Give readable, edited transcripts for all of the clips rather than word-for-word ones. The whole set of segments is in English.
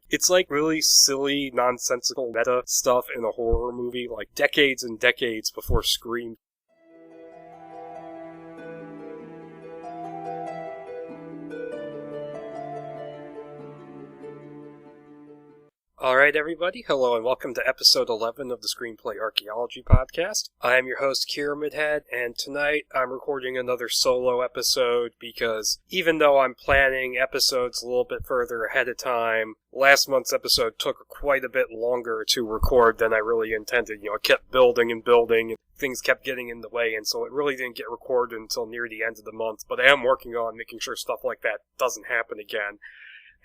It's like really silly, nonsensical meta stuff in a horror movie, like decades and decades before Scream. Alright everybody, hello and welcome to episode 11 of the Screenplay Archaeology podcast. I am your host KiramidHead, and tonight I'm recording another solo episode because even though I'm planning episodes a little bit further ahead of time, last month's episode took quite a bit longer to record than I really intended. It kept building and building, and things kept getting in the way, and so it really didn't get recorded until near the end of the month, but I am working on making sure stuff like that doesn't happen again.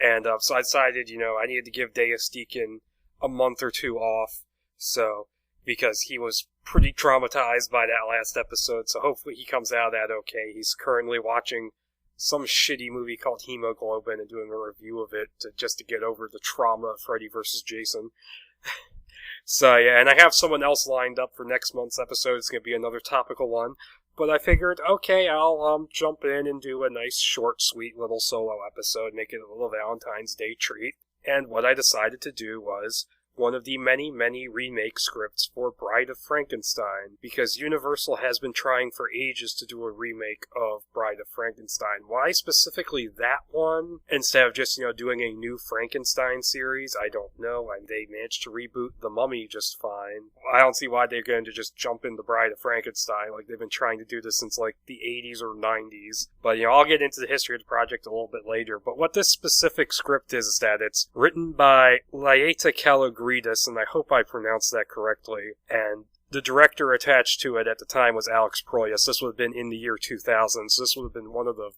And so I decided, I needed to give Deus Deacon a month or two off, because he was pretty traumatized by that last episode, so hopefully he comes out of that okay. He's currently watching some shitty movie called Hemoglobin and doing a review of it just to get over the trauma of Freddy vs. Jason. So, yeah, and I have someone else lined up for next month's episode. It's going to be another topical one. But I figured, okay, I'll jump in and do a nice, short, sweet little solo episode, make it a little Valentine's Day treat. And what I decided to do was one of the many, many remake scripts for Bride of Frankenstein, because Universal has been trying for ages to do a remake of Bride of Frankenstein. Why specifically that one, instead of just, doing a new Frankenstein series? I don't know. They managed to reboot The Mummy just fine. I don't see why they're going to just jump into Bride of Frankenstein. They've been trying to do this since, the 80s or 90s. But, I'll get into the history of the project a little bit later. But what this specific script is that it's written by Laeta Kalogridis, and I hope I pronounced that correctly, and the director attached to it at the time was Alex Proyas. This would have been in the year 2000, so this would have been one of the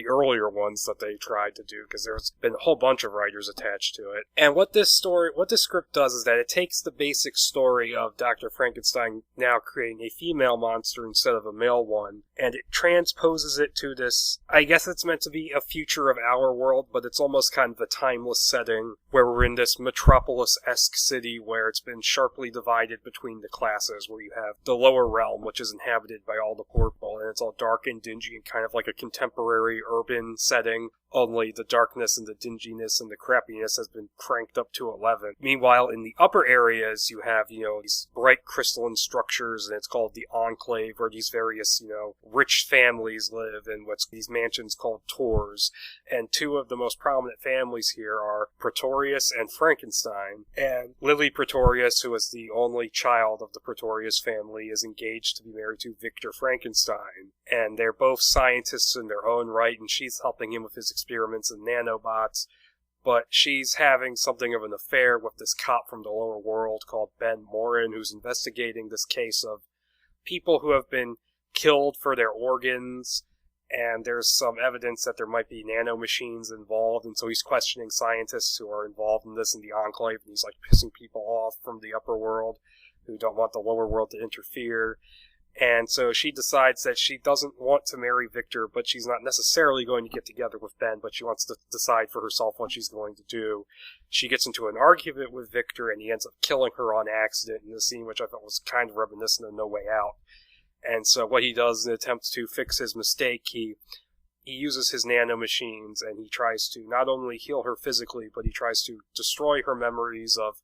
earlier ones that they tried to do, because there's been a whole bunch of writers attached to it. And what this script does is that it takes the basic story of Dr. Frankenstein now creating a female monster instead of a male one, and it transposes it to this, I guess it's meant to be a future of our world, but it's almost kind of a timeless setting, where we're in this metropolis-esque city where it's been sharply divided between the classes, where you have the lower realm, which is inhabited by all the poor people, and it's all dark and dingy and kind of like a contemporary urban setting, only the darkness and the dinginess and the crappiness has been cranked up to 11. Meanwhile, in the upper areas, you have, these bright crystalline structures, and it's called the Enclave, where these various, rich families live in what's these mansions called tours. And two of the most prominent families here are Pretorius and Frankenstein. And Lily Pretorius, who is the only child of the Pretorius family, is engaged to be married to Victor Frankenstein. And they're both scientists in their own right, and she's helping him with his experiments in nanobots, but she's having something of an affair with this cop from the lower world called Ben Morin, who's investigating this case of people who have been killed for their organs, and there's some evidence that there might be nanomachines involved, and so he's questioning scientists who are involved in this in the Enclave, and he's pissing people off from the upper world who don't want the lower world to interfere. And so she decides that she doesn't want to marry Victor, but she's not necessarily going to get together with Ben, but she wants to decide for herself what she's going to do. She gets into an argument with Victor, and he ends up killing her on accident in a scene which I thought was kind of reminiscent of No Way Out. And so what he does in an attempt to fix his mistake, he uses his nanomachines, and he tries to not only heal her physically, but he tries to destroy her memories of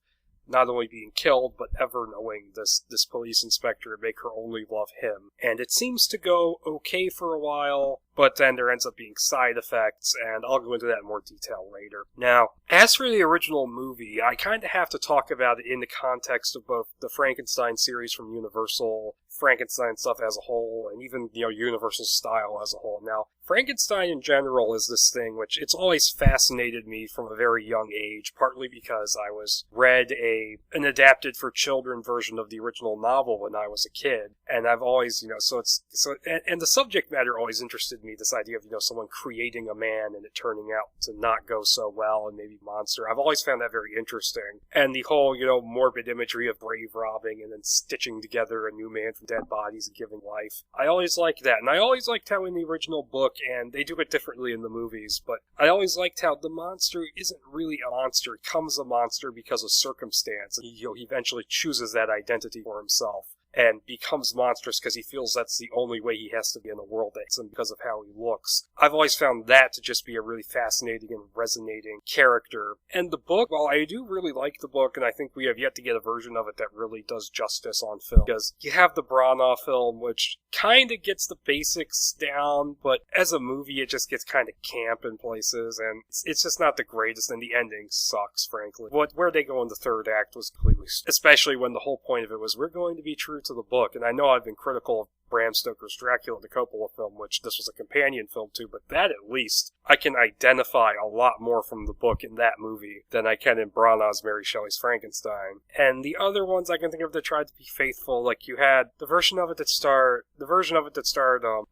not only being killed, but ever knowing this police inspector and make her only love him. And it seems to go okay for a while, but then there ends up being side effects, and I'll go into that in more detail later. Now, as for the original movie, I kind of have to talk about it in the context of both the Frankenstein series from Universal, Frankenstein stuff as a whole, and even, Universal style as a whole. Now, Frankenstein in general is this thing which it's always fascinated me from a very young age, partly because I read an adapted for children version of the original novel when I was a kid, and I've always, and the subject matter always interested me, this idea of, someone creating a man and it turning out to not go so well and maybe monster. I've always found that very interesting. And the whole, morbid imagery of grave robbing and then stitching together a new man from dead bodies and giving life. I always liked that, and I always liked how in the original book, and they do it differently in the movies, but I always liked how the monster isn't really a monster. It becomes a monster because of circumstance. He eventually chooses that identity for himself. and becomes monstrous because he feels that's the only way he has to be in the world that's him because of how he looks. I've always found that to just be a really fascinating and resonating character. And the book, while I do really like the book, and I think we have yet to get a version of it that really does justice on film, because you have the Branagh film, which kind of gets the basics down, but as a movie it just gets kind of camp in places, and it's just not the greatest, and the ending sucks, frankly. Where they go in the third act was completely, especially when the whole point of it was, we're going to be true to the book, and I know I've been critical of Bram Stoker's Dracula, the Coppola film, which this was a companion film to, but that at least, I can identify a lot more from the book in that movie than I can in Branagh's Mary Shelley's Frankenstein. And the other ones I can think of that tried to be faithful, like you had the version of it that starred,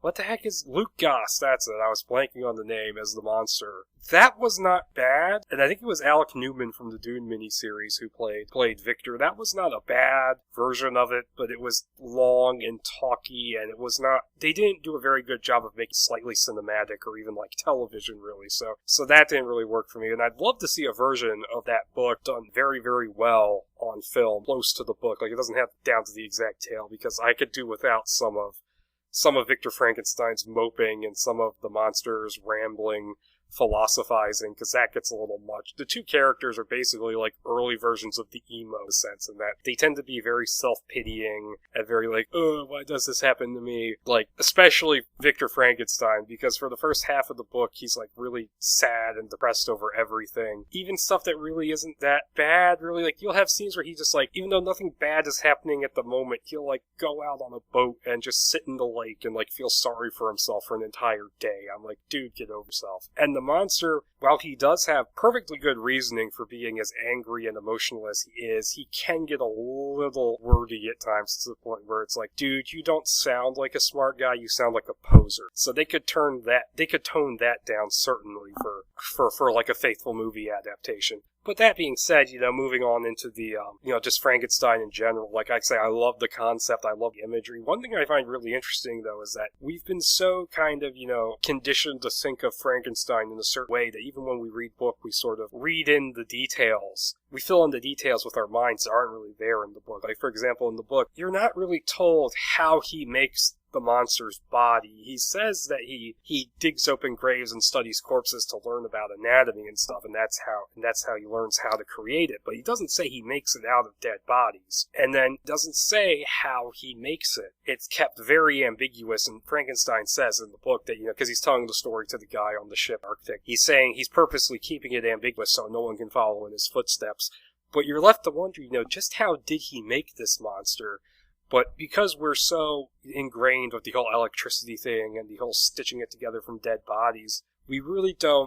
what the heck is Luke Goss, that's it, I was blanking on the name, as the monster. That was not bad, and I think it was Alec Newman from the Dune miniseries who played Victor. That was not a bad version of it, but it was long and talky, and it was not, they didn't do a very good job of making it slightly cinematic or even like television, really, so that didn't really work for me, and I'd love to see a version of that book done very, very well on film, close to the book. Like, it doesn't have down to the exact tale, because I could do without some of Victor Frankenstein's moping and some of the monsters rambling, philosophizing, because that gets a little much. The two characters are basically like early versions of the emo sense, in that they tend to be very self-pitying and very like, oh, why does this happen to me? Like, especially Victor Frankenstein, because for the first half of the book, he's like really sad and depressed over everything. Even stuff that really isn't that bad, really. Like, you'll have scenes where he just like, even though nothing bad is happening at the moment, he'll like go out on a boat and just sit in the lake and like feel sorry for himself for an entire day. I'm like, dude, get over yourself. And the monster, while he does have perfectly good reasoning for being as angry and emotional as he is, he can get a little wordy at times, to the point where it's like, dude, you don't sound like a smart guy, you sound like a poser. So they could tone that down, certainly, for like a faithful movie adaptation. But that being said, moving on into the, just Frankenstein in general, like I say, I love the concept, I love the imagery. One thing I find really interesting, though, is that we've been so kind of, conditioned to think of Frankenstein in a certain way that even when we read book, we sort of read in the details. We fill in the details with our minds that aren't really there in the book. Like, for example, in the book, you're not really told how he makes the monster's body. He says that he digs open graves and studies corpses to learn about anatomy and stuff, and that's how he learns how to create it. But he doesn't say he makes it out of dead bodies, and then doesn't say how he makes it. It's kept very ambiguous, and Frankenstein says in the book that, because he's telling the story to the guy on the ship, Arctic, he's saying he's purposely keeping it ambiguous so no one can follow in his footsteps. But you're left to wonder, just how did he make this monster? But because we're so ingrained with the whole electricity thing and the whole stitching it together from dead bodies, we really don't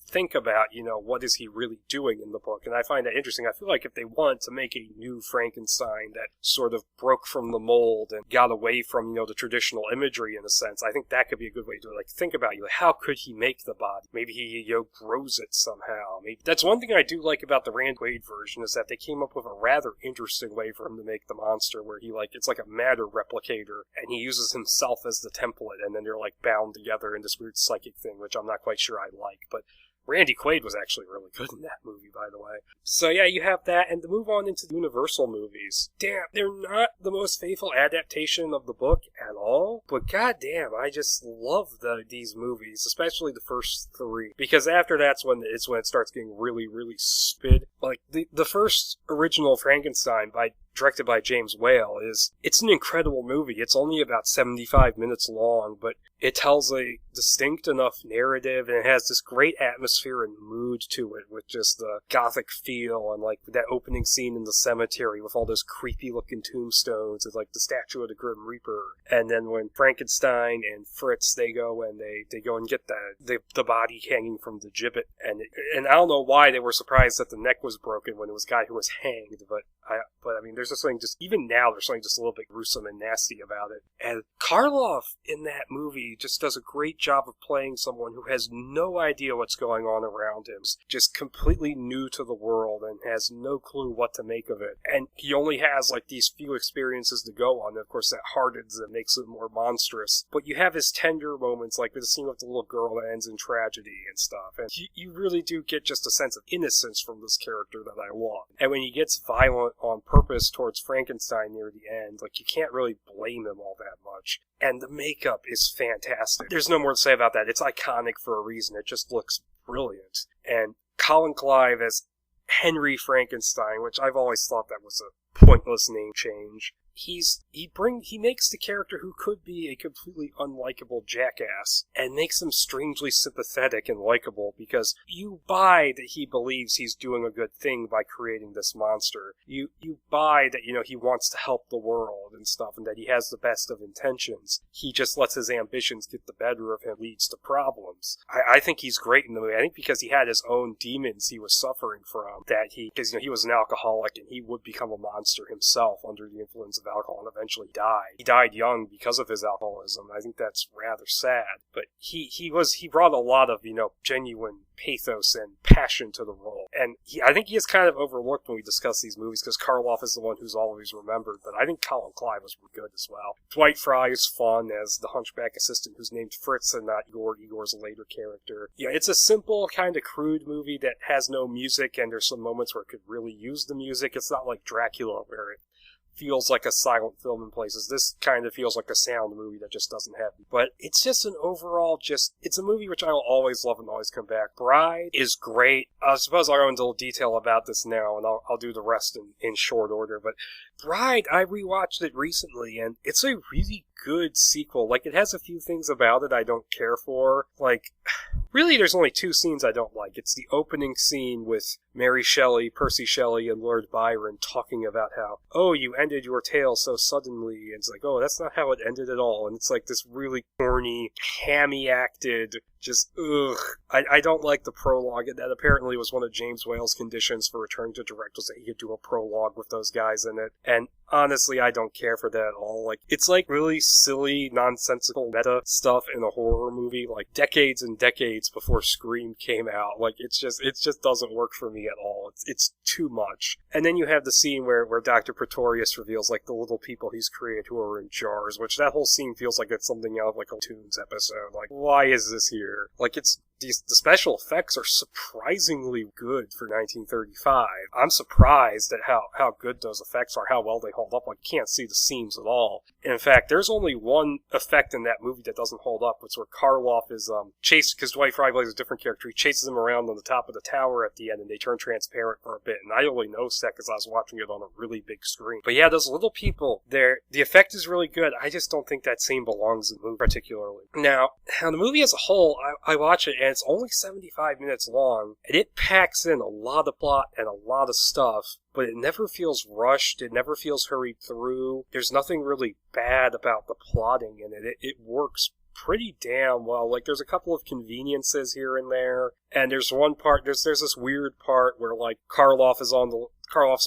think about, what is he really doing in the book. And I find that interesting. I feel like if they wanted to make a new Frankenstein that sort of broke from the mold and got away from, the traditional imagery in a sense, I think that could be a good way to, think about, how could he make the body? Maybe he, grows it somehow. Maybe that's one thing I do like about the Randy Quaid version, is that they came up with a rather interesting way for him to make the monster, where he, it's like a matter replicator, and he uses himself as the template, and then they're, bound together in this weird psychic thing, which I'm not quite sure I like, but Randy Quaid was actually really good in that movie, by the way. So yeah, you have that, and to move on into the Universal movies. Damn, they're not the most faithful adaptation of the book at all, but goddamn, I just love these movies, especially the first three, because after that's when it starts getting really, really stupid. Like, the first original Frankenstein directed by James Whale it's an incredible movie. It's only about 75 minutes long, but it tells a distinct enough narrative, and it has this great atmosphere and mood to it, with just the gothic feel, and that opening scene in the cemetery with all those creepy looking tombstones, and the statue of the Grim Reaper. And then when Frankenstein and Fritz, they go and get the body hanging from the gibbet, and I don't know why they were surprised that the neck was broken when it was a guy who was hanged, but I mean, there's just something even now, there's something just a little bit gruesome and nasty about it. And Karloff in that movie just does a great job of playing someone who has no idea what's going on around him, just completely new to the world and has no clue what to make of it. And he only has these few experiences to go on, and of course that hardens and makes it more monstrous. But you have his tender moments, like the scene with the little girl that ends in tragedy and stuff. And you really do get just a sense of innocence from this character that I love. And when he gets violent on purpose towards Frankenstein near the end, like, you can't really blame him all that much. And the makeup is fantastic. There's no more to say about that. It's iconic for a reason. It just looks brilliant. And Colin Clive as Henry Frankenstein, which I've always thought that was a pointless name change. He makes the character who could be a completely unlikable jackass and makes him strangely sympathetic and likable, because you buy that he believes he's doing a good thing by creating this monster. You buy that, he wants to help the world and stuff, and that he has the best of intentions. He just lets his ambitions get the better of him, leads to problems. I think he's great in the movie. I think because he had his own demons he was suffering from, because he was an alcoholic and he would become a monster himself under the influence of alcohol and eventually died. He died young because of his alcoholism. I think that's rather sad. But he brought a lot of, genuine pathos and passion to the role. And I think he is kind of overlooked when we discuss these movies, because Karloff is the one who's always remembered, but I think Colin Clive was good as well. Dwight Fry is fun as the hunchback assistant who's named Fritz and not Igor. Igor's a later character. Yeah, it's a simple, kind of crude movie that has no music, and there's some moments where it could really use the music. It's not like Dracula, where it feels like a silent film in places. This kind of feels like a sound movie that just doesn't have it. But it's just an overall, it's a movie which I will always love and always come back. Bride is great. I suppose I'll go into a little detail about this now, and I'll do the rest in short order. But Bride, I rewatched it recently, and it's a really good sequel. Like, it has a few things about it I don't care for. Like, really, there's only two scenes I don't like. It's the opening scene with Mary Shelley, Percy Shelley, and Lord Byron talking about how, oh, you ended your tale so suddenly. And it's like, oh, that's not how it ended at all. And it's like this really corny, hammy-acted, just, ugh. I don't like the prologue. That apparently was one of James Whale's conditions for returning to direct, was that he could do a prologue with those guys in it. And honestly, I don't care for that at all. Like, it's like really silly, nonsensical meta stuff in a horror movie, like decades and decades before Scream came out. Like, it just doesn't work for me at all. It's too much. And then you have the scene where Dr. Pretorius reveals, like, the little people he's created who are in jars, which that whole scene feels like it's something out of, like, a Toons episode. Like, why is this here? Like, the special effects are surprisingly good for 1935. I'm surprised at how good those effects are, how well they hold up. Like, you can't see the seams at all. And in fact, there's only one effect in that movie that doesn't hold up. It's where Karloff is chased, because Dwight Fry plays a different character. He chases him around on the top of the tower at the end, and they turn transparent for a bit. And I only noticed that because I was watching it on a really big screen. But yeah, those little people, the effect is really good. I just don't think that scene belongs in the movie particularly. Now the movie as a whole, I watch it, and it's only 75 minutes long, and it packs in a lot of plot and a lot of stuff, but it never feels rushed, it never feels hurried through. There's nothing really bad about the plotting in it. It works pretty damn well. Like, there's a couple of conveniences here and there, and there's one part, there's this weird part where, like, Karloff's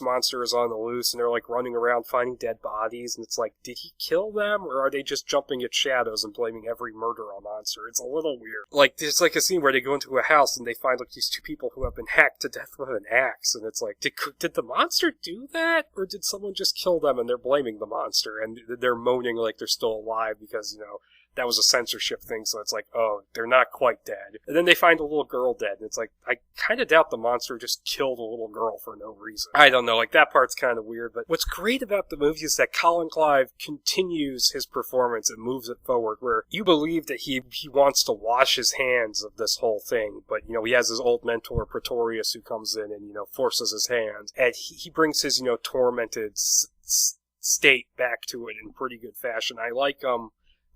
monster is on the loose, and they're, like, running around finding dead bodies, and it's like, did he kill them, or are they just jumping at shadows and blaming every murder on monster? It's a little weird. Like, there's, like, a scene where they go into a house, and they find, like, these two people who have been hacked to death with an axe, and it's like, did the monster do that, or did someone just kill them, and they're blaming the monster, and they're moaning like they're still alive because, that was a censorship thing, so it's like, oh, they're not quite dead. And then they find a little girl dead, and it's like, I kind of doubt the monster just killed a little girl for no reason. I don't know, like, that part's kind of weird, but what's great about the movie is that Colin Clive continues his performance and moves it forward, where you believe that he wants to wash his hands of this whole thing, but, he has his old mentor, Pretorius, who comes in and, forces his hand, and he brings his, tormented state back to it in pretty good fashion. I like,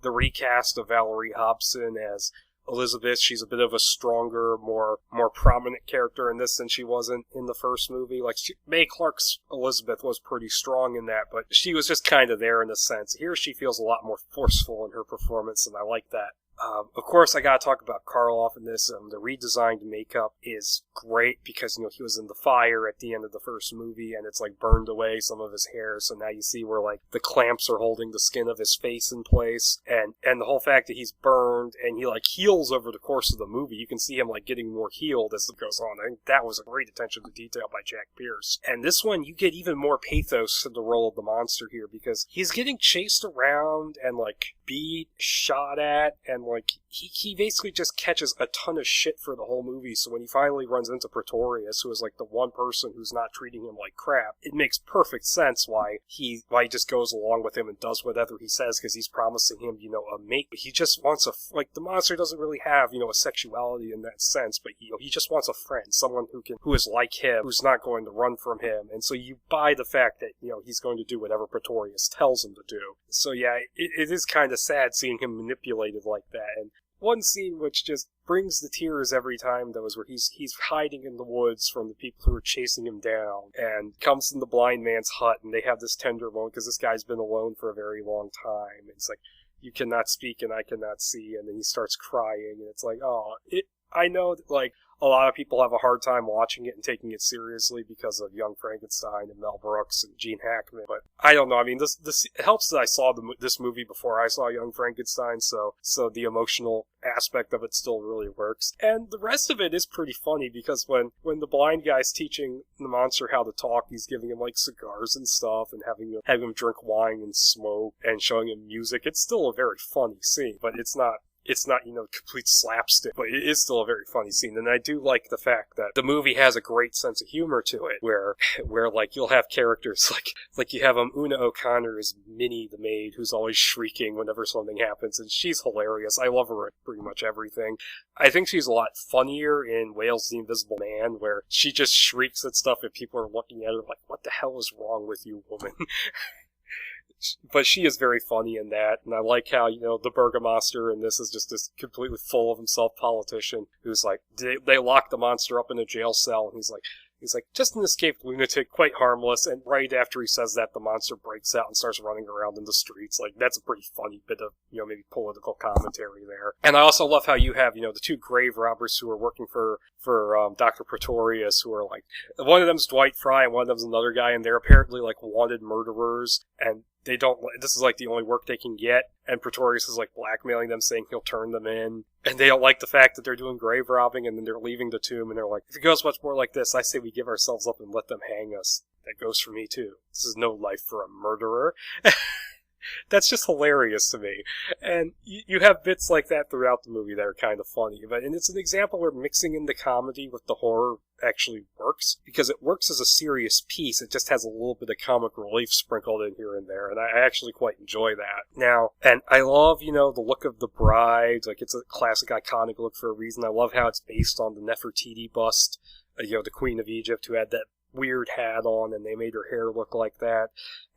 the recast of Valerie Hobson as Elizabeth. She's a bit of a stronger, more prominent character in this than she wasn't in the first movie. Like, Mae Clark's Elizabeth was pretty strong in that, but she was just kind of there in a sense. Here she feels a lot more forceful in her performance, and I like that. Of course, I gotta talk about Karloff in this. The redesigned makeup is great because, he was in the fire at the end of the first movie, and it's, like, burned away some of his hair, so now you see where, like, the clamps are holding the skin of his face in place, and the whole fact that he's burned, and he, like, heals over the course of the movie. You can see him, like, getting more healed as it goes on. I think that was a great attention to detail by Jack Pierce. And this one, you get even more pathos in the role of the monster here, because he's getting chased around and, like, beat, shot at, and, like, he basically just catches a ton of shit for the whole movie, so when he finally runs into Pretorius, who is like the one person who's not treating him like crap, it makes perfect sense why he just goes along with him and does whatever he says, because he's promising him, a mate. He just wants the monster doesn't really have, a sexuality in that sense, but, he just wants a friend, someone who is like him, who's not going to run from him, and so you buy the fact that, he's going to do whatever Pretorius tells him to do. So yeah, it is kind of sad seeing him manipulated like that, and one scene which just brings the tears every time, though, is where he's hiding in the woods from the people who are chasing him down, and comes in the blind man's hut, and they have this tender moment, because this guy's been alone for a very long time, and it's like, you cannot speak and I cannot see, and then he starts crying, and it's like, I know that, like, a lot of people have a hard time watching it and taking it seriously because of Young Frankenstein and Mel Brooks and Gene Hackman, but I don't know. I mean, this it helps that I saw this movie before I saw Young Frankenstein, so the emotional aspect of it still really works. And the rest of it is pretty funny, because when the blind guy's teaching the monster how to talk, he's giving him, like, cigars and stuff, and having him drink wine and smoke, and showing him music. It's still a very funny scene, but it's not, complete slapstick, but it is still a very funny scene. And I do like the fact that the movie has a great sense of humor to it, where like, you'll have characters like you have Una O'Connor as Minnie the maid, who's always shrieking whenever something happens, and she's hilarious. I love her at pretty much everything. I think she's a lot funnier in Wales the Invisible Man, where she just shrieks at stuff and people are looking at her like, what the hell is wrong with you, woman? But she is very funny in that, and I like how, the Burgomaster in this is just this completely full of himself politician who's like, they lock the monster up in a jail cell, and he's like, just an escaped lunatic, quite harmless, and right after he says that, the monster breaks out and starts running around in the streets. Like, that's a pretty funny bit of, maybe political commentary there. And I also love how you have, the two grave robbers who are working for Dr. Pretorius, who are like, one of them's Dwight Fry and one of them's another guy, and they're apparently, like, wanted murderers, and they don't, this is like the only work they can get, and Pretorius is like blackmailing them, saying he'll turn them in, and they don't like the fact that they're doing grave robbing, and then they're leaving the tomb, and they're like, if it goes much more like this, I say we give ourselves up and let them hang us. That goes for me too. This is no life for a murderer. That's just hilarious to me. And you have bits like that throughout the movie that are kind of funny. And it's an example where mixing in the comedy with the horror actually works, because it works as a serious piece. It just has a little bit of comic relief sprinkled in here and there, and I actually quite enjoy that. Now, and I love, the look of the bride. Like, it's a classic iconic look for a reason. I love how it's based on the Nefertiti bust, the Queen of Egypt, who had that weird hat on, and they made her hair look like that.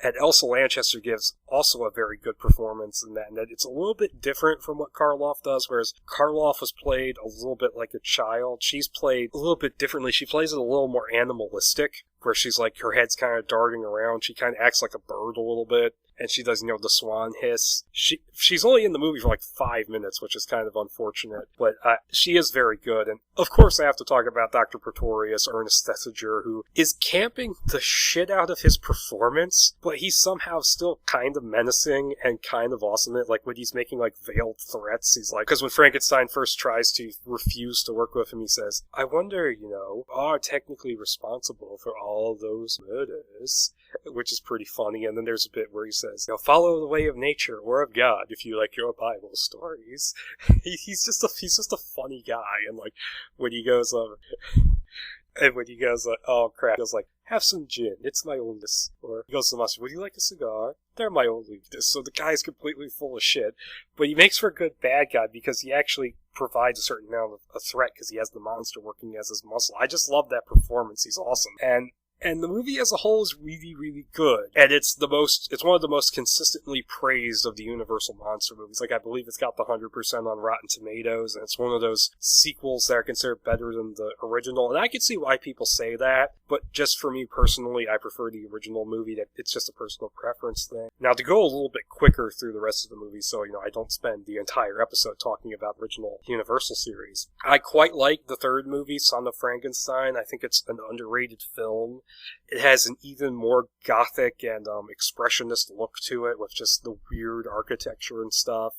And Elsa Lanchester gives also a very good performance in that, and that it's a little bit different from what Karloff does, whereas Karloff was played a little bit like a child. She's played a little bit differently. She plays it a little more animalistic, where she's like, her head's kind of darting around. She kind of acts like a bird a little bit, and she does, the swan hiss. She's only in the movie for like 5 minutes, which is kind of unfortunate, but she is very good. And of course I have to talk about Dr. Pretorius, Ernest Thesiger, who is camping the shit out of his performance, but he's somehow still kind of menacing and kind of awesome. Like, when he's making, like, veiled threats, he's like, because when Frankenstein first tries to refuse to work with him, he says, I wonder, are technically responsible for all those murders, which is pretty funny. And then there's a bit where he says, follow the way of nature or of God if you like your Bible stories. He's just a funny guy, and like, when he goes, oh crap, he goes like, have some gin, it's my oldest. Or he goes to the monster, would you like a cigar? They're my only. So the guy's completely full of shit, but he makes for a good bad guy because he actually provides a certain amount of a threat because he has the monster working as his muscle. I just love that performance. He's awesome. And the movie as a whole is really, really good. And it's one of the most consistently praised of the Universal monster movies. Like, I believe it's got the 100% on Rotten Tomatoes, and it's one of those sequels that are considered better than the original. And I can see why people say that, but just for me personally, I prefer the original movie. That it's just a personal preference thing. Now, to go a little bit quicker through the rest of the movie, so, I don't spend the entire episode talking about the original Universal series. I quite like the third movie, Son of Frankenstein. I think it's an underrated film. It has an even more gothic and expressionist look to it, with just the weird architecture and stuff.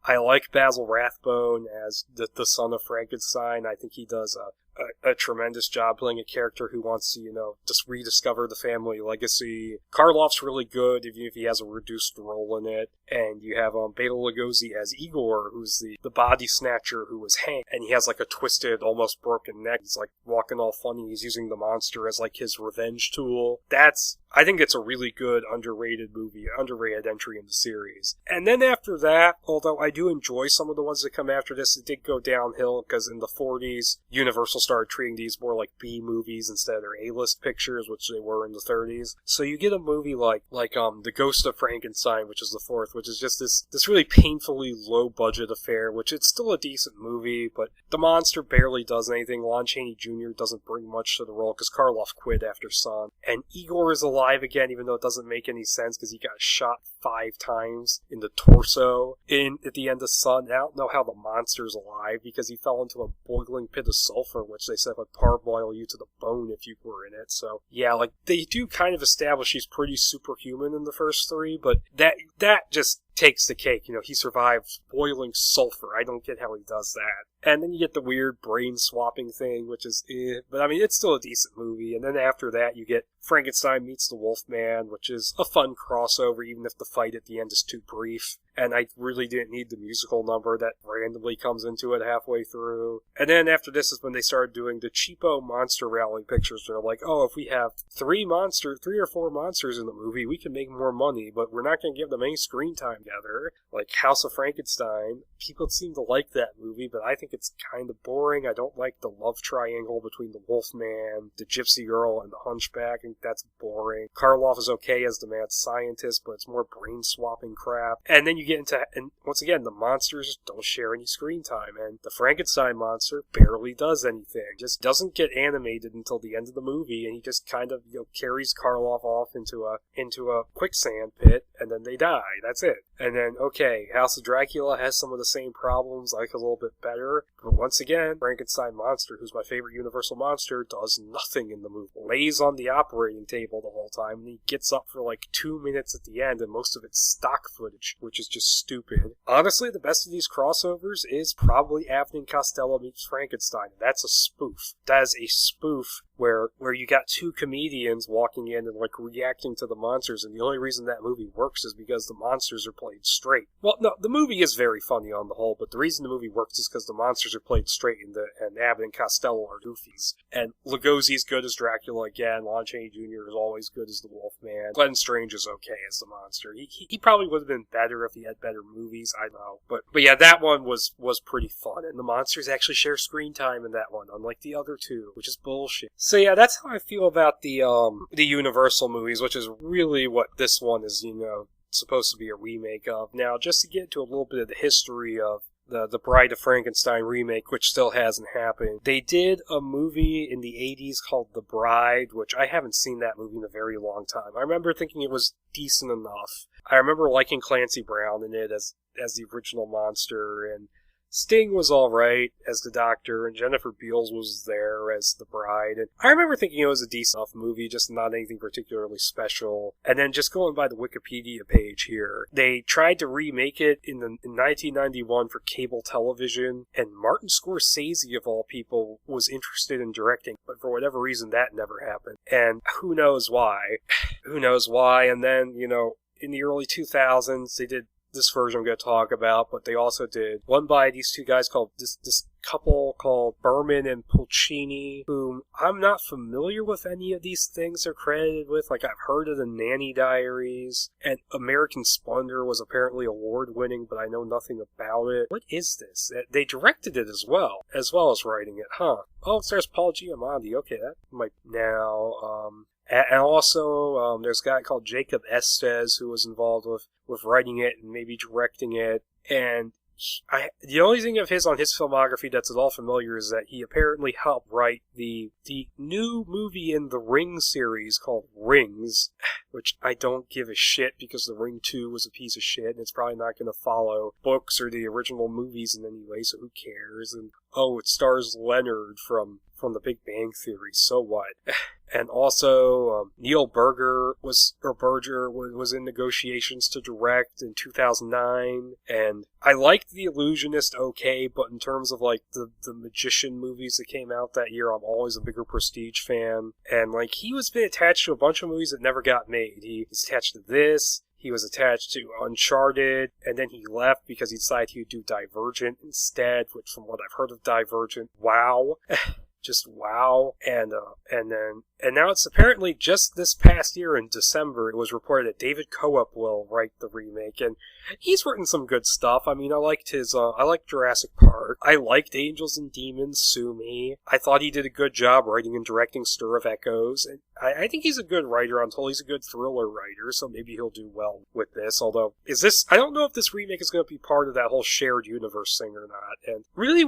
I like Basil Rathbone as the son of Frankenstein. I think he does a tremendous job playing a character who wants to, just rediscover the family legacy. Karloff's really good, even if he has a reduced role in it. And you have Bela Lugosi as Igor, who's the body snatcher who was hanged, and he has like a twisted, almost broken neck. He's like walking all funny. He's using the monster as like his revenge tool. I think it's a really good, underrated movie, underrated entry in the series. And then after that, although I do enjoy some of the ones that come after this, it did go downhill, because in the 40s, Universal started treating these more like B movies instead of their A-list pictures, which they were in the 30s. So you get a movie like The Ghost of Frankenstein, which is the fourth, which is just this really painfully low-budget affair, which it's still a decent movie, but the monster barely does anything. Lon Chaney Jr. doesn't bring much to the role, because Karloff quit after Son. And Igor is alive again, even though it doesn't make any sense, because he got shot 5 times in the torso at the end of Son. I don't know how the monster's alive, because he fell into a boiling pit of sulfur, which they said would parboil you to the bone if you were in it. So yeah, like, they do kind of establish he's pretty superhuman in the first 3, but that just takes the cake. He survives boiling sulfur. I don't get how he does that. And then you get the weird brain swapping thing, which is but I mean, it's still a decent movie. And then after that, you get Frankenstein meets the Wolfman, which is a fun crossover, even if the fight at the end is too brief. And I really didn't need the musical number that randomly comes into it halfway through. And then after this is when they started doing the cheapo monster rally pictures. They're like, oh, if we have 3 or 4 monsters in the movie, we can make more money, but we're not going to give them any screen time together. Like House of Frankenstein. People seem to like that movie, but I think it's kind of boring. I don't like the love triangle between the Wolfman, the Gypsy Girl, and the Hunchback. I think that's boring. Karloff is okay as the mad scientist, but it's more brain-swapping crap. And then you get into, and once again, the monsters don't share any screen time, and the Frankenstein monster barely does anything. Just doesn't get animated until the end of the movie, and he just kind of, carries Karloff off into a quicksand pit, and then they die. That's it. And then, okay, House of Dracula has some of the same problems, like a little bit better, but once again, Frankenstein monster, who's my favorite Universal monster, does nothing in the movie. Lays on the operating table the whole time, and he gets up for like 2 minutes at the end, and most of it's stock footage, which is just stupid. Honestly, the best of these crossovers is probably Abbott and Costello meets Frankenstein. That's a spoof. That is a spoof where you got 2 comedians walking in and like reacting to the monsters, and the only reason that movie works is because the monsters are played straight. Well, no, the movie is very funny on the whole, but the reason the movie works is because the monsters are played straight, and Abbott and Costello are goofies. And Lugosi's good as Dracula again. Lon Chaney Jr. is always good as the Wolfman. Glenn Strange is okay as the monster. He probably would have been better if he had better movies. I know, but yeah, that one was pretty fun, and the monsters actually share screen time in that one, unlike the other 2, which is bullshit. So yeah, that's how I feel about the Universal movies, which is really what this one is, supposed to be a remake of. Now, just to get into a little bit of the history of the Bride of Frankenstein remake, which still hasn't happened. They did a movie in the 80s called The Bride, which I haven't seen that movie in a very long time. I remember thinking it was decent enough. I remember liking Clancy Brown in it as the original monster, and Sting was alright as the Doctor, and Jennifer Beals was there as the Bride. And I remember thinking it was a decent enough movie, just not anything particularly special. And then just going by the Wikipedia page here, they tried to remake it in 1991 for cable television, and Martin Scorsese, of all people, was interested in directing, but for whatever reason that never happened. And who knows why. Who knows why. And then, in the early 2000s, they did this version I'm going to talk about, but they also did one by these 2 guys called this couple called Berman and Pulcini, whom I'm not familiar with any of these things they're credited with. Like, I've heard of the Nanny Diaries, and American Splendor was apparently award-winning, but I know nothing about it. What is this? They directed it as well as writing it, huh? Oh, it stars Paul Giamatti. Okay, that might now, and also, there's a guy called Jacob Estes who was involved with writing it and maybe directing it. And the only thing of his on his filmography that's at all familiar is that he apparently helped write the new movie in the Ring series called Rings, which I don't give a shit because the Ring 2 was a piece of shit, and it's probably not going to follow books or the original movies in any way, so who cares? And, oh, it stars Leonard from The Big Bang Theory, so what? And also, Neil Berger was in negotiations to direct in 2009, and I liked The Illusionist okay, but in terms of like the Magician movies that came out that year, I'm always a bigger Prestige fan, and like he was been attached to a bunch of movies that never got made. He's attached to this. He was attached to Uncharted, and then he left because he decided he would do Divergent instead, which from what I've heard of Divergent, wow. Just wow. And now it's apparently just this past year in December, it was reported that David Coop will write the remake, and he's written some good stuff. I mean, I liked Jurassic Park. I liked Angels and Demons, Sue Me. I thought he did a good job writing and directing Stir of Echoes, and I think he's a good writer. I'm told he's a good thriller writer, so maybe he'll do well with this. Although, I don't know if this remake is going to be part of that whole shared universe thing or not. And really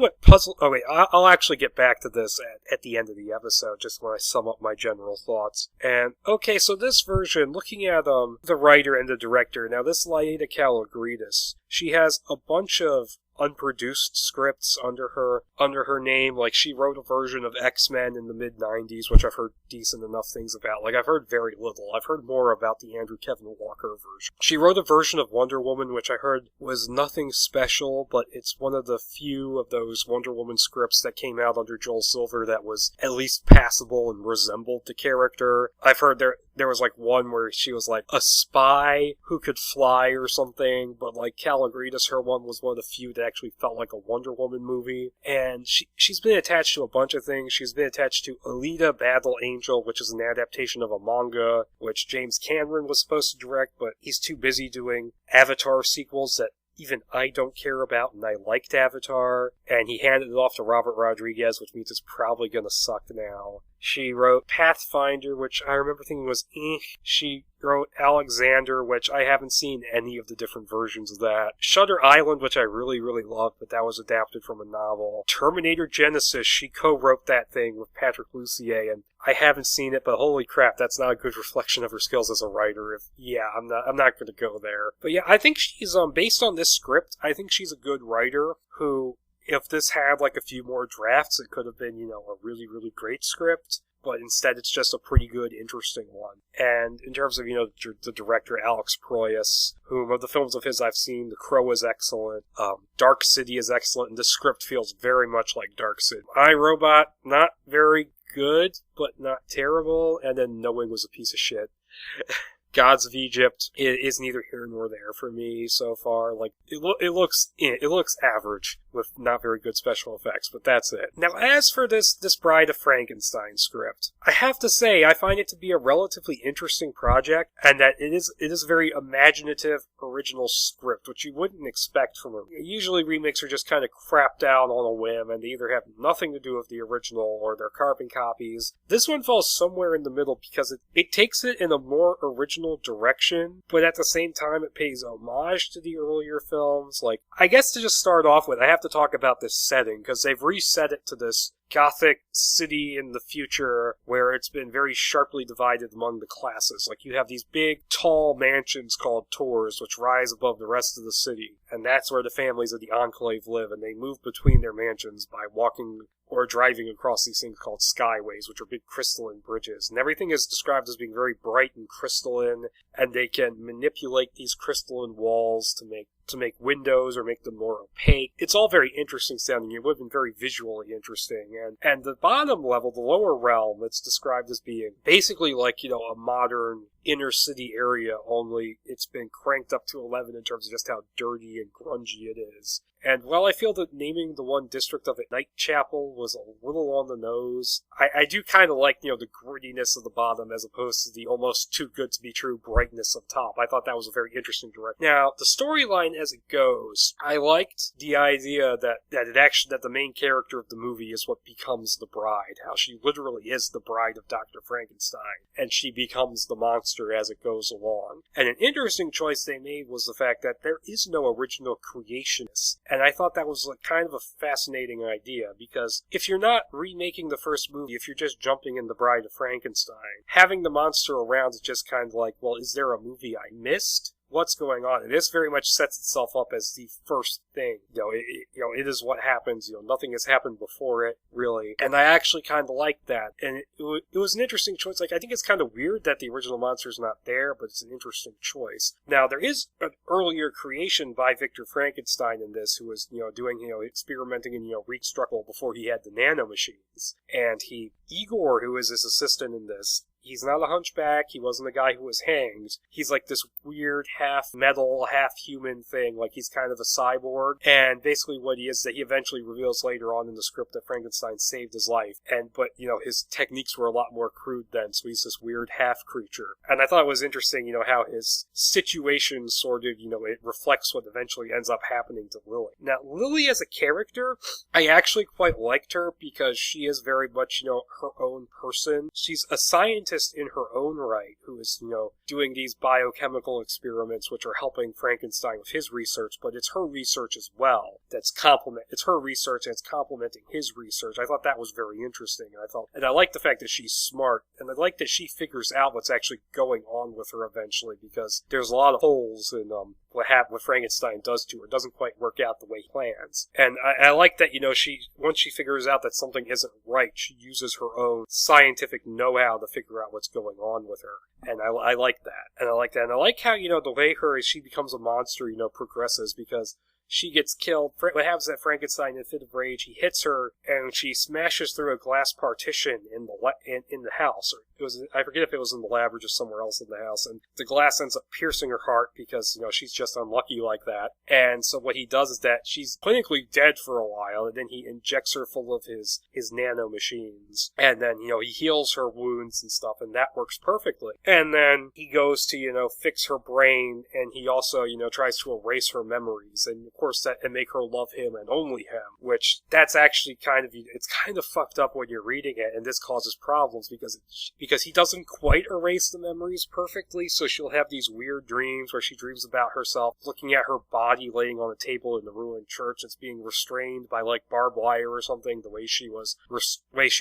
I'll actually get back to this at the end of the episode, just when I sum up my general thoughts. And, okay, so this version, looking at the writer and the director, now this Laeta Kalogridis, she has a bunch of unproduced scripts under her name. Like, she wrote a version of X-Men in the mid-90s, which I've heard decent enough things about. Like, I've heard very little. I've heard more about the Andrew Kevin Walker version. She wrote a version of Wonder Woman, which I heard was nothing special, but it's one of the few of those Wonder Woman scripts that came out under Joel Silver that was at least passable and resembled the character. I've heard there was like one where she was like a spy who could fly or something, but like Kalogridis, her one was one of the few that actually felt like a Wonder Woman movie. And she's been attached to a bunch of things. She's been attached to Alita Battle Angel, which is an adaptation of a manga, which James Cameron was supposed to direct, but he's too busy doing Avatar sequels that even I don't care about, and I liked Avatar, and he handed it off to Robert Rodriguez, which means it's probably gonna suck now. She wrote Pathfinder, which I remember thinking was She wrote Alexander, which I haven't seen any of the different versions of that. Shutter Island, which I really, really loved, but that was adapted from a novel. Terminator Genesis, she co-wrote that thing with Patrick Lussier, and I haven't seen it, but holy crap, that's not a good reflection of her skills as a writer. I'm not gonna go there. But yeah, I think she's, based on this script, I think she's a good writer who, if this had like a few more drafts, it could have been, a really, really great script. But instead it's just a pretty good, interesting one. And in terms of, the director, Alex Proyas, whom of the films of his I've seen, The Crow is excellent, Dark City is excellent, and the script feels very much like Dark City. I, Robot, not very good, but not terrible, and then Knowing was a piece of shit. Gods of Egypt is neither here nor there for me so far. Like, it looks average with not very good special effects, but that's it. Now, as for this Bride of Frankenstein script, I have to say I find it to be a relatively interesting project, and that it is a very imaginative, original script, which you wouldn't expect from her. Usually remakes are just kind of crapped out on a whim, and they either have nothing to do with the original or they're carbon copies. This one falls somewhere in the middle because it takes it in a more original direction, but at the same time it pays homage to the earlier films. Like, I guess to just start off with, I have to talk about this setting, because they've reset it to this Gothic city in the future where it's been very sharply divided among the classes. Like, you have these big, tall mansions called towers which rise above the rest of the city, and that's where the families of the Enclave live, and they move between their mansions by walking or driving across these things called skyways, which are big crystalline bridges. And everything is described as being very bright and crystalline, and they can manipulate these crystalline walls to make windows or make them more opaque. It's all very interesting sounding. It would have been very visually interesting. And the bottom level, the lower realm, it's described as being basically like, a modern inner city area, only it's been cranked up to 11 in terms of just how dirty and grungy it is. And while I feel that naming the one district of it Whitechapel was a little on the nose, I do kind of like, the grittiness of the bottom as opposed to the almost too good to be true brightness of top. I thought that was a very interesting direction. Now, the storyline as it goes, I liked the idea that the main character of the movie is what becomes the bride, how she literally is the bride of Dr. Frankenstein, and she becomes the monster as it goes along. And an interesting choice they made was the fact that there is no original creationist. And I thought that was kind of a fascinating idea, because if you're not remaking the first movie, if you're just jumping in The Bride of Frankenstein, having the monster around is just kind of like, well, is there a movie I missed? what's going on. And this very much sets itself up as the first thing. It is what happens. Nothing has happened before it, really. And I actually kind of like that. And it was an interesting choice. Like, I think it's kind of weird that the original monster's not there, but it's an interesting choice. Now, there is an earlier creation by Victor Frankenstein in this, who was, doing, experimenting in, Reconstructible before he had the nanomachines. And Igor, who is his assistant in this, he's not a hunchback. He wasn't a guy who was hanged. He's like this weird half-metal, half-human thing. Like, he's kind of a cyborg. And basically what he is, that he eventually reveals later on in the script that Frankenstein saved his life. But his techniques were a lot more crude then, so he's this weird half-creature. And I thought it was interesting, how his situation sort of, it reflects what eventually ends up happening to Lily. Now, Lily as a character, I actually quite liked her because she is very much, her own person. She's a scientist in her own right, who is, doing these biochemical experiments which are helping Frankenstein with his research, but it's her research as well it's her research and it's complementing his research. I thought that was very interesting, and I like the fact that she's smart, and I like that she figures out what's actually going on with her eventually, because there's a lot of holes in what Frankenstein does to her. It doesn't quite work out the way he plans. And I like that, once she figures out that something isn't right, she uses her own scientific know-how to figure out what's going on with her. And I like that. And I like that. And I like how, the way she becomes a monster, progresses, because she gets killed. What happens at Frankenstein, in a fit of rage, he hits her, and she smashes through a glass partition in the house. Or I forget if it was in the lab or just somewhere else in the house. And the glass ends up piercing her heart because, she's just unlucky like that. And so what he does is that she's clinically dead for a while, and then he injects her full of his nanomachines. And then, he heals her wounds and stuff, and that works perfectly. And then he goes to, fix her brain, and he also, tries to erase her memories. And of course, and make her love him and only him, which that's actually it's kind of fucked up when you're reading it, and this causes problems because he doesn't quite erase the memories perfectly, so she'll have these weird dreams where she dreams about herself looking at her body laying on a table in the ruined church that's being restrained by like barbed wire or something, the way she was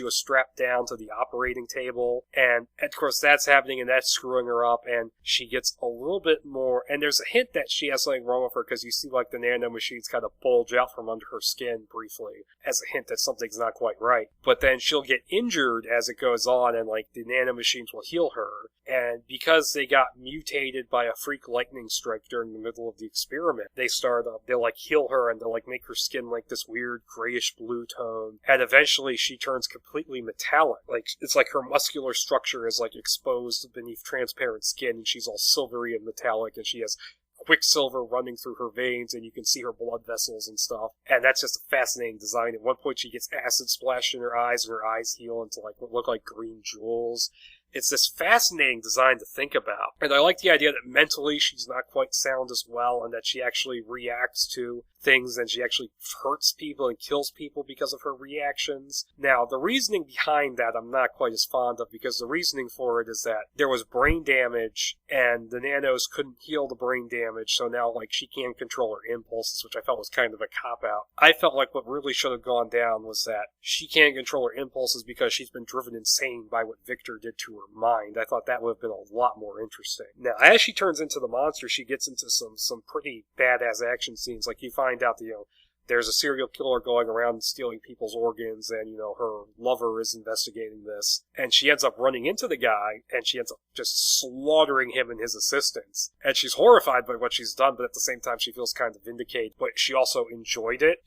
strapped down to the operating table, and of course that's happening, and that's screwing her up, and she gets a little bit more, and there's a hint that she has something wrong with her, because you see like the nanomachines kind of bulge out from under her skin briefly as a hint that something's not quite right. But then she'll get injured as it goes on, and like the nanomachines will heal her. And because they got mutated by a freak lightning strike during the middle of the experiment, they'll like heal her, and they'll like make her skin like this weird grayish blue tone. And eventually she turns completely metallic. Like, it's like her muscular structure is like exposed beneath transparent skin, and she's all silvery and metallic, and she has quicksilver running through her veins, and you can see her blood vessels and stuff. And that's just a fascinating design. At one point she gets acid splashed in her eyes, and her eyes heal into like what look like green jewels. It's this fascinating design to think about. And I like the idea that mentally she's not quite sound as well, and that she actually reacts to things, and she actually hurts people and kills people because of her reactions. Now, the reasoning behind that I'm not quite as fond of, because the reasoning for it is that there was brain damage, and the nanos couldn't heal the brain damage, so now, like, she can't control her impulses, which I felt was kind of a cop-out. I felt like what really should have gone down was that she can't control her impulses because she's been driven insane by what Victor did to her mind. I thought that would have been a lot more interesting. Now, as she turns into the monster, she gets into some pretty badass action scenes. Like, you find out that, there's a serial killer going around stealing people's organs, and, her lover is investigating this. And she ends up running into the guy, and she ends up just slaughtering him and his assistants. And she's horrified by what she's done, but at the same time she feels kind of vindicated. But she also enjoyed it.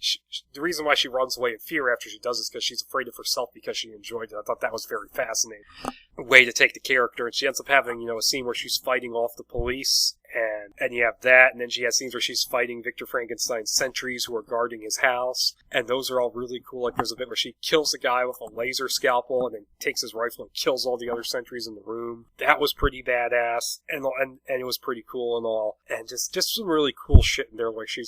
The reason why she runs away in fear after she does is because she's afraid of herself because she enjoyed it. I thought that was very fascinating way to take the character. And she ends up having, a scene where she's fighting off the police. And you have that, and then she has scenes where she's fighting Victor Frankenstein's sentries who are guarding his house, and those are all really cool. Like, there's a bit where she kills a guy with a laser scalpel, and then takes his rifle and kills all the other sentries in the room. That was pretty badass, and it was pretty cool and all. And just some really cool shit in there, where she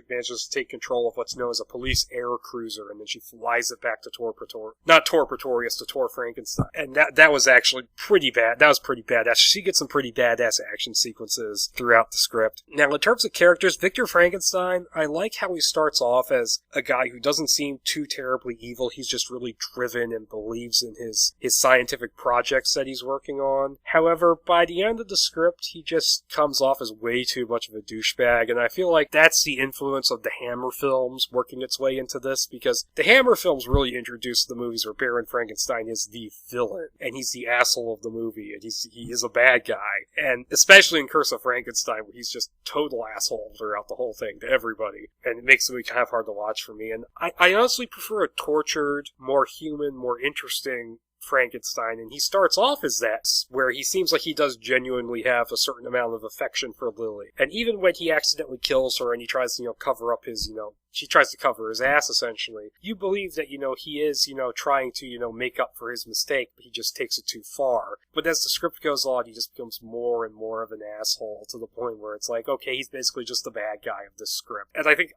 manages to take control of what's known as a police air cruiser, and then she flies it back to Tor Pretorius, to Tor Frankenstein. And that was actually pretty bad. That was pretty badass. She gets some pretty badass action sequences. throughout the script. Now, in terms of characters, Victor Frankenstein, I like how he starts off as a guy who doesn't seem too terribly evil. He's just really driven and believes in his scientific projects that he's working on. However, by the end of the script, he just comes off as way too much of a douchebag, and I feel like that's the influence of the Hammer films working its way into this, because the Hammer films really introduced the movies where Baron Frankenstein is the villain, and he's the asshole of the movie, and he is a bad guy. And especially in Curse of Frankenstein, where he's just total asshole throughout the whole thing to everybody, and it makes it kind of hard to watch for me. And I honestly prefer a tortured, more human, more interesting Frankenstein, and he starts off as that, where he seems like he does genuinely have a certain amount of affection for Lily. And even when he accidentally kills her and he tries to, cover up his, she tries to cover his ass, essentially, you believe that, he is, trying to, make up for his mistake, but he just takes it too far. But as the script goes on, he just becomes more and more of an asshole, to the point where it's like, okay, he's basically just the bad guy of this script. And I think,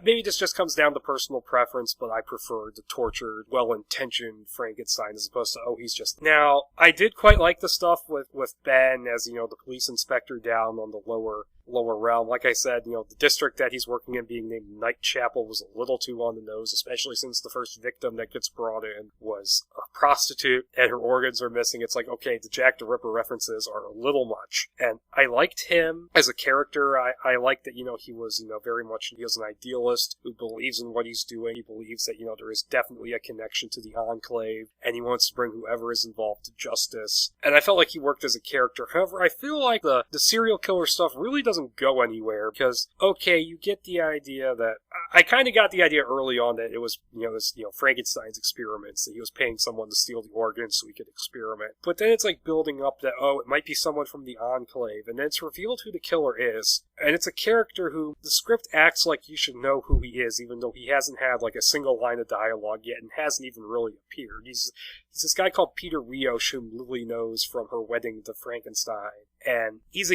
maybe this just comes down to personal preference, but I prefer the tortured, well-intentioned Frankenstein as opposed to, he's just... Now, I did quite like the stuff with Ben as, the police inspector down on the lower realm. Like I said, the district that he's working in being named Nightchapel was a little too on the nose, especially since the first victim that gets brought in was a prostitute and her organs are missing. It's like, okay, the Jack the Ripper references are a little much. And I liked him as a character. I liked that, he was, very much, he was an idealist who believes in what he's doing. He believes that, there is definitely a connection to the Enclave, and he wants to bring whoever is involved to justice. And I felt like he worked as a character. However, I feel like the serial killer stuff really doesn't go anywhere, because, okay, you get the idea that, I kind of got the idea early on that it was, this, Frankenstein's experiments, that he was paying someone to steal the organs so he could experiment. But then it's like building up that, it might be someone from the Enclave, and then it's revealed who the killer is. And it's a character who the script acts like you should know who he is, even though he hasn't had like a single line of dialogue yet and hasn't even really appeared. He's this guy called Peter Rios, whom Lily knows from her wedding to Frankenstein. And he's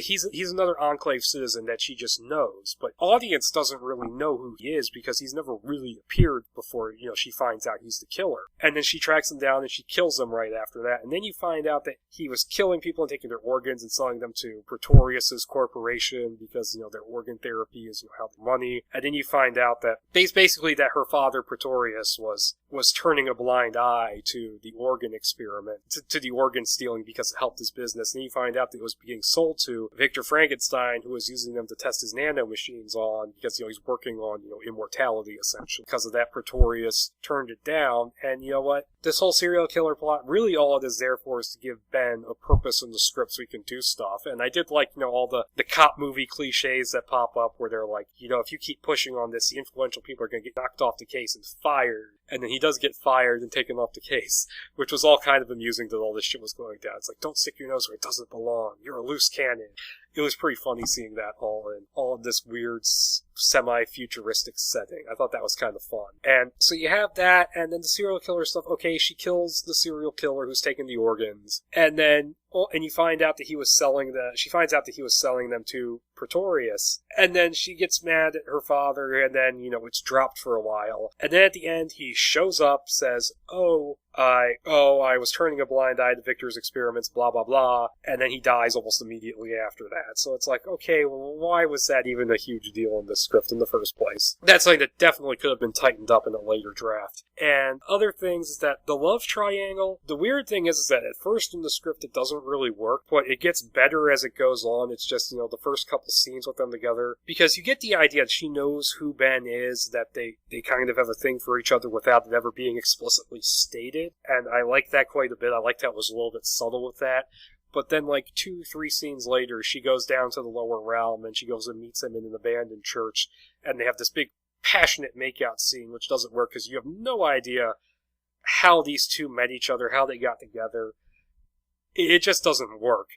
another Enclave citizen that she just knows, but audience doesn't really know who he is because he's never really appeared before, she finds out he's the killer. And then she tracks him down and she kills him right after that. And then you find out that he was killing people and taking their organs and selling them to Pretorius's corporation because, their organ therapy is, how the money. And then you find out that basically that her father, Pretorius, was turning a blind eye to the organ experiment, to the organ stealing because it helped his business. And then you find out that it was being sold to Victor Frankenstein, who was using them to test his nanomachines on because, he's working on, immortality, essentially. Because of that, Pretorius turned it down. And you know what? This whole serial killer plot, really all it is there for is to give Ben a purpose in the script so he can do stuff. And I did like, all the cop movie cliches that pop up where they're like, if you keep pushing on this, the influential people are going to get knocked off the case and fired. And then he does get fired and taken off the case, which was all kind of amusing that all this shit was going down. It's like, don't stick your nose where it doesn't belong. You're a loose cannon. It was pretty funny seeing that all in this weird semi-futuristic setting. I thought that was kind of fun. And so you have that, and then the serial killer stuff. Okay, she kills the serial killer who's taken the organs, and then you find out that she finds out that he was selling them to Pretorius, and then she gets mad at her father, and then, it's dropped for a while. And then at the end, he shows up, says, I was turning a blind eye to Victor's experiments, blah, blah, blah, and then he dies almost immediately after that. So it's like, okay, well, why was that even a huge deal in this script in the first place? That's something that definitely could have been tightened up in a later draft. And other things is that the love triangle, the weird thing is that at first in the script it doesn't really work, but it gets better as it goes on. It's just, the first couple scenes with them together, because you get the idea that she knows who Ben is, that they kind of have a thing for each other without it ever being explicitly stated, and I like that quite a bit. I liked how it was a little bit subtle with that. But then, 2-3 scenes later, she goes down to the lower realm, and she goes and meets him in an abandoned church, and they have this big, passionate makeout scene, which doesn't work because you have no idea how these two met each other, how they got together. It just doesn't work.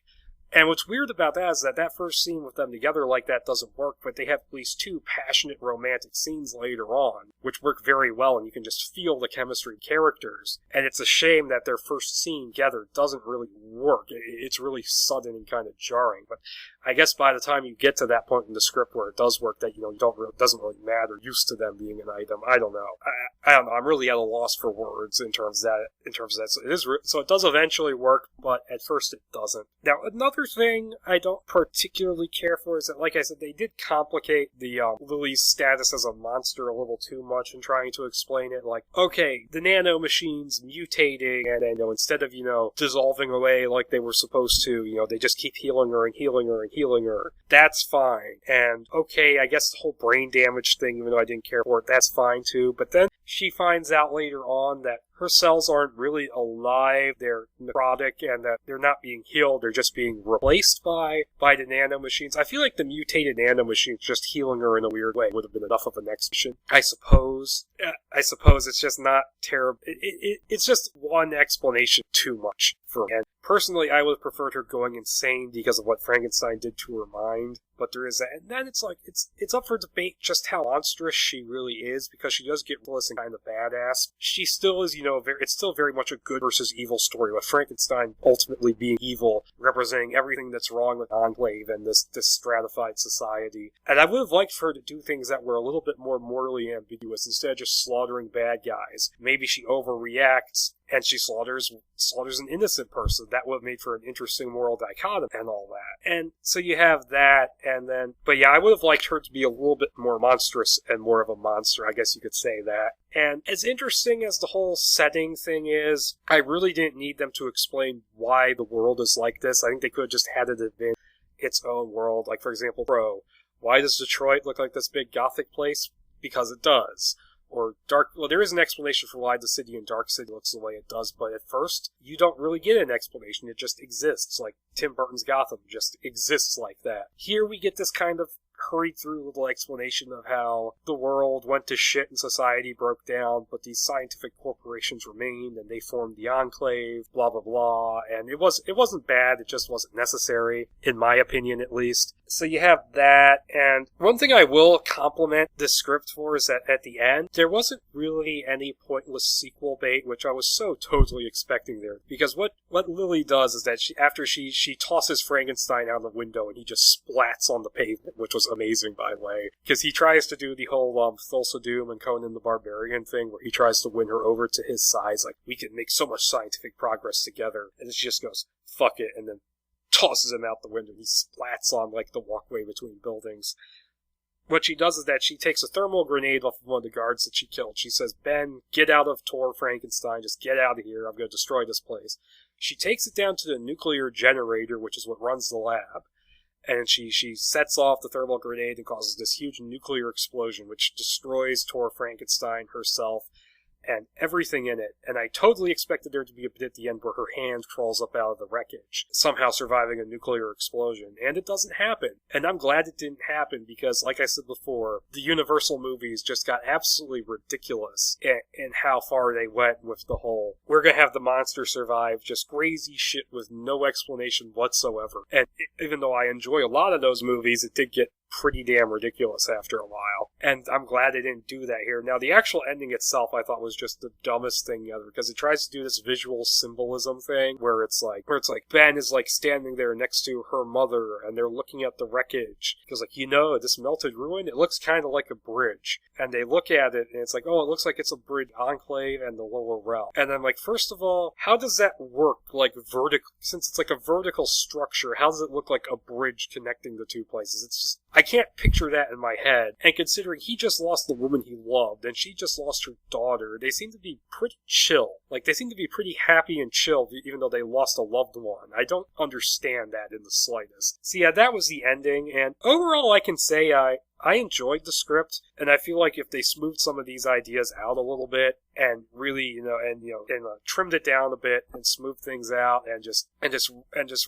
And what's weird about that is that first scene with them together like that doesn't work, but they have at least 2 passionate romantic scenes later on, which work very well, and you can just feel the chemistry of characters. And it's a shame that their first scene together doesn't really work. It's really sudden and kind of jarring, but I guess by the time you get to that point in the script where it does work, that, it doesn't really matter, used to them being an item. I don't know. I don't know. I'm really at a loss for words in terms of that. So it does eventually work, but at first it doesn't. Now, another other thing I don't particularly care for is that, like I said, they did complicate the Lily's status as a monster a little too much in trying to explain it. Like, okay, the nanomachines mutating, and instead of dissolving away like they were supposed to, they just keep healing her and healing her and healing her. That's fine. And okay, I guess the whole brain damage thing, even though I didn't care for it, that's fine too. But then she finds out later on that her cells aren't really alive, they're necrotic, and that they're not being healed, they're just being replaced by the nanomachines. I feel like the mutated nanomachines just healing her in a weird way would have been enough of an explanation. I suppose it's just not terrible. It's just one explanation too much for me. And personally, I would have preferred her going insane because of what Frankenstein did to her mind. But there is that. And then it's like, it's up for debate just how monstrous she really is, because she does get ridiculous and kind of badass. She still is, it's still very much a good versus evil story, with Frankenstein ultimately being evil, representing everything that's wrong with Enclave and this stratified society. And I would have liked for her to do things that were a little bit more morally ambiguous, instead of just slaughtering bad guys. Maybe she overreacts and she slaughters an innocent person. That would have made for an interesting moral dichotomy and all that. And so you have that, and then, but yeah, I would have liked her to be a little bit more monstrous and more of a monster, I guess you could say that. And as interesting as the whole setting thing is, I really didn't need them to explain why the world is like this. I think they could have just had it have been its own world. Like, for example, why does Detroit look like this big gothic place? Because it does. Or there is an explanation for why the city in Dark City looks the way it does, but at first, you don't really get an explanation. It just exists, like Tim Burton's Gotham just exists like that. Here we get this kind of hurried through little explanation of how the world went to shit and society broke down, but these scientific corporations remained and they formed the Enclave, blah blah blah, and it wasn't bad, it just wasn't necessary, in my opinion at least. So you have that, and one thing I will compliment this script for is that at the end, there wasn't really any pointless sequel bait, which I was so totally expecting there. Because what Lily does is that after she tosses Frankenstein out the window and he just splats on the pavement, which was amazing, by the way. Because he tries to do the whole Thulsa Doom and Conan the Barbarian thing, where he tries to win her over to his side, like, we can make so much scientific progress together. And then she just goes, fuck it, and then tosses him out the window, and he splats on, like, the walkway between buildings. What she does is that she takes a thermal grenade off of one of the guards that she killed. She says, Ben, get out of Tor Frankenstein, just get out of here, I'm going to destroy this place. She takes it down to the nuclear generator, which is what runs the lab, and she sets off the thermal grenade and causes this huge nuclear explosion, which destroys Tor Frankenstein herself, and everything in it. And I totally expected there to be a bit at the end where her hand crawls up out of the wreckage, somehow surviving a nuclear explosion. And it doesn't happen. And I'm glad it didn't happen because, like I said before, the Universal movies just got absolutely ridiculous in how far they went with the whole, we're gonna have the monster survive, just crazy shit with no explanation whatsoever. And even though I enjoy a lot of those movies, it did get pretty damn ridiculous after a while. And I'm glad they didn't do that here. Now, the actual ending itself I thought was just the dumbest thing ever, because it tries to do this visual symbolism thing where it's like Ben is like standing there next to her mother and they're looking at the wreckage. Because like, this melted ruin, it looks kind of like a bridge. And they look at it and it's like, oh, it looks like it's a bridge, Enclave and the lower realm. And I'm like, first of all, how does that work like vertical? Since it's like a vertical structure, how does it look like a bridge connecting the two places? It's just, I can't picture that in my head. And considering he just lost the woman he loved, and she just lost her daughter, they seem to be pretty chill. Like, they seem to be pretty happy and chill, even though they lost a loved one. I don't understand that in the slightest. So yeah, that was the ending, and overall I can say I enjoyed the script, and I feel like if they smoothed some of these ideas out a little bit, and really, trimmed it down a bit, and smoothed things out, and just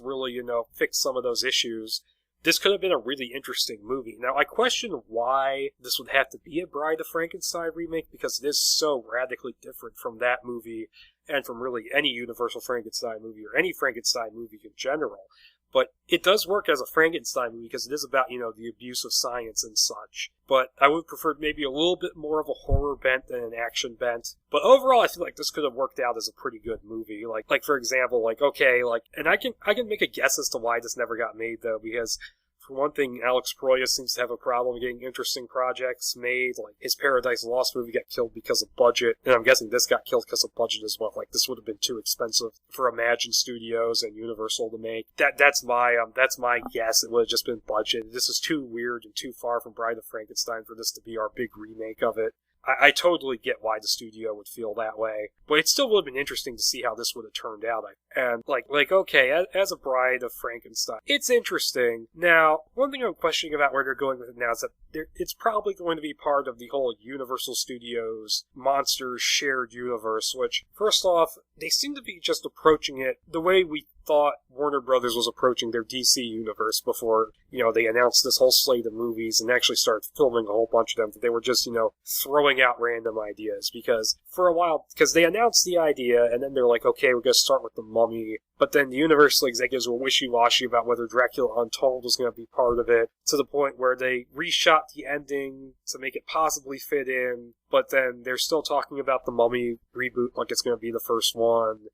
really, fixed some of those issues, this could have been a really interesting movie. Now, I question why this would have to be a Bride of Frankenstein remake, because it is so radically different from that movie, and from really any Universal Frankenstein movie, or any Frankenstein movie in general. But it does work as a Frankenstein movie, because it is about, the abuse of science and such. But I would prefer maybe a little bit more of a horror bent than an action bent. But overall, I feel like this could have worked out as a pretty good movie. Like for example, and I can make a guess as to why this never got made, though, because For one thing, Alex Proyas seems to have a problem getting interesting projects made. Like, his Paradise Lost movie got killed because of budget, and I'm guessing this got killed because of budget as well. Like, this would have been too expensive for Imagine Studios and Universal to make. That's my guess. It would have just been budget. This is too weird and too far from Bride of Frankenstein for this to be our big remake of it. I totally get why the studio would feel that way, but it still would have been interesting to see how this would have turned out. And, okay, as a Bride of Frankenstein, it's interesting. Now, one thing I'm questioning about where they're going with it now is that it's probably going to be part of the whole Universal Studios Monsters shared universe, which, first off, they seem to be just approaching it the way we thought Warner Brothers was approaching their DC universe before, they announced this whole slate of movies and actually started filming a whole bunch of them. They were just, throwing out random ideas because for a while, because they announced the idea and then they're like, okay, we're going to start with the Mummy. But then the Universal executives were wishy-washy about whether Dracula Untold was going to be part of it, to the point where they reshot the ending to make it possibly fit in, but then they're still talking about the Mummy reboot like it's going to be the first one.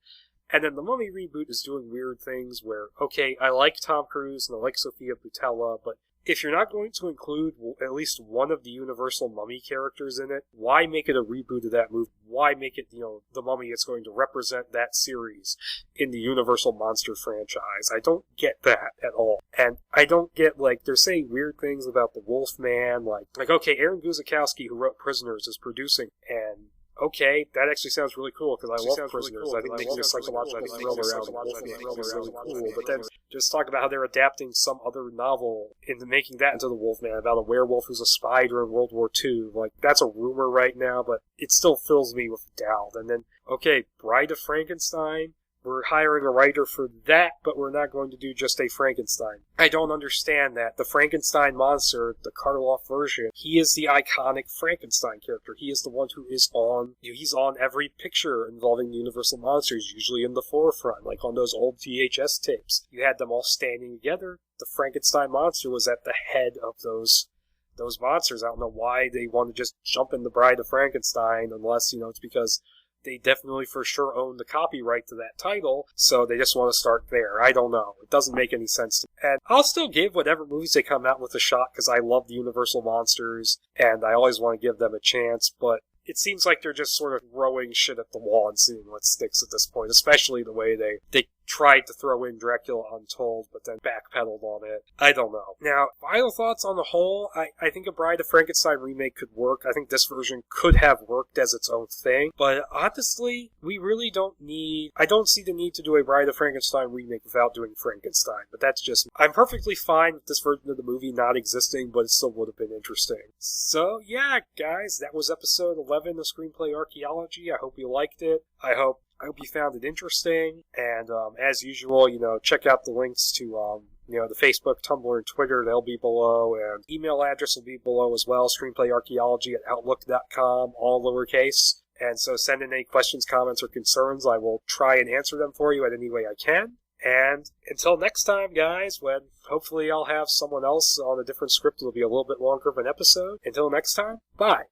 And then the Mummy reboot is doing weird things where, okay, I like Tom Cruise and I like Sofia Boutella, but if you're not going to include at least one of the Universal Mummy characters in it, why make it a reboot of that movie? Why make it, the Mummy that's going to represent that series in the Universal Monster franchise? I don't get that at all. And I don't get, they're saying weird things about the Wolfman, like okay, Aaron Guzikowski, who wrote Prisoners, is producing, and okay, that actually sounds really cool, because I love Prisoners. I think making a psychological thriller out of Wolfman is really cool. But then just talk about how they're adapting some other novel into making that into the Wolfman, about a werewolf who's a spy during World War II. That's a rumor right now, but it still fills me with doubt. And then, okay, Bride of Frankenstein, we're hiring a writer for that, but we're not going to do just a Frankenstein. I don't understand that. The Frankenstein monster, the Karloff version, he is the iconic Frankenstein character. He is the one who is he's on every picture involving the Universal Monsters, usually in the forefront, like on those old VHS tapes. You had them all standing together. The Frankenstein monster was at the head of those monsters. I don't know why they want to just jump in the Bride of Frankenstein, unless, it's because they definitely for sure own the copyright to that title, so they just want to start there. I don't know. It doesn't make any sense to me. And I'll still give whatever movies they come out with a shot, because I love the Universal Monsters, and I always want to give them a chance, but it seems like they're just sort of throwing shit at the wall and seeing what sticks at this point, especially the way they tried to throw in Dracula Untold, but then backpedaled on it. I don't know. Now, final thoughts on the whole, I think a Bride of Frankenstein remake could work. I think this version could have worked as its own thing, but honestly, we really I don't see the need to do a Bride of Frankenstein remake without doing Frankenstein, but that's just me. I'm perfectly fine with this version of the movie not existing, but it still would have been interesting. So, yeah, guys, that was episode 11 of Screenplay Archaeology. I hope you liked it. I hope you found it interesting, and as usual, check out the links to the Facebook, Tumblr, and Twitter. They'll be below, and email address will be below as well, screenplayarchaeology@outlook.com, all lowercase. And so send in any questions, comments, or concerns. I will try and answer them for you in any way I can. And until next time, guys, when hopefully I'll have someone else on a different script, it'll be a little bit longer of an episode. Until next time, bye.